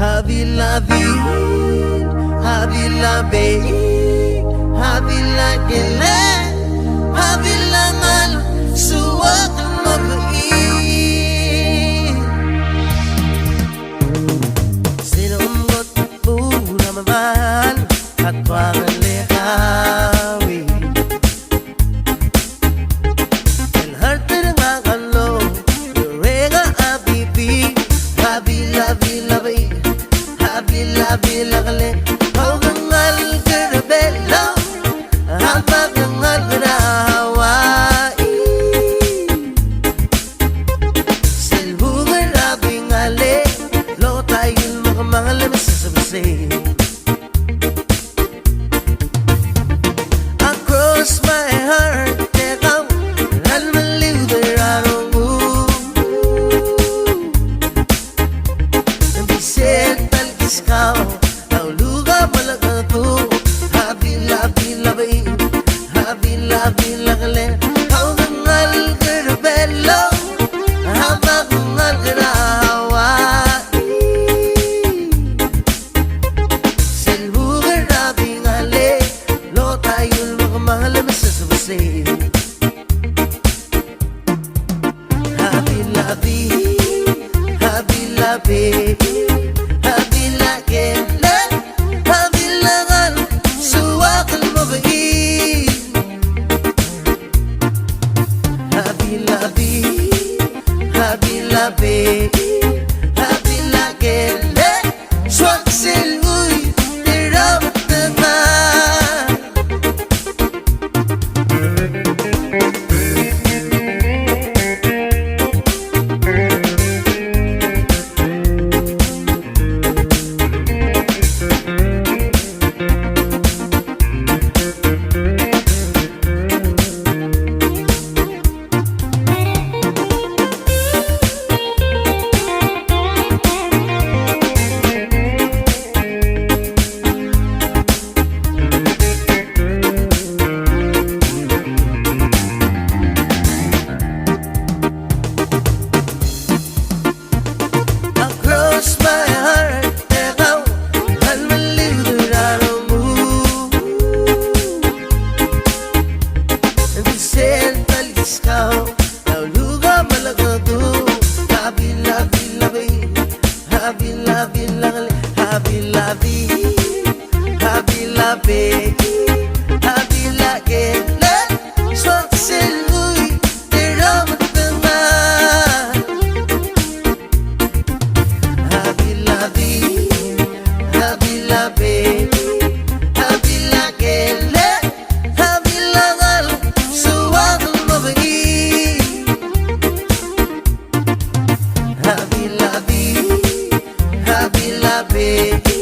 Havila vid, havila be, havila gele, havila ngal, suwak mabait. Sinumgot pura mabal, at wangan lekawi. El harte nga kalo, yurega abibi, havila vila be. Bila bila kale, kau kengal kerbelo, apa kengal kerawai. Selbukan rabi ngale, lo tayul makamangale masasabase. Across my heart, ikaw, nalmaliw dararong Nabisip kau tau luga malagatu habila bila bai habila bila kale kau kengal kerbelo haba kengal kerawai selbu kerabi ngale lo tayul makamahal masasabase habila bi habila bi Habila be, habila gele, swak silui, tiram tengah. Habila be, habila gele, swak silui, tiram tengah. Habila be, habila be, habila gele, habila ngal, suwak mabait. Habila be, habila be.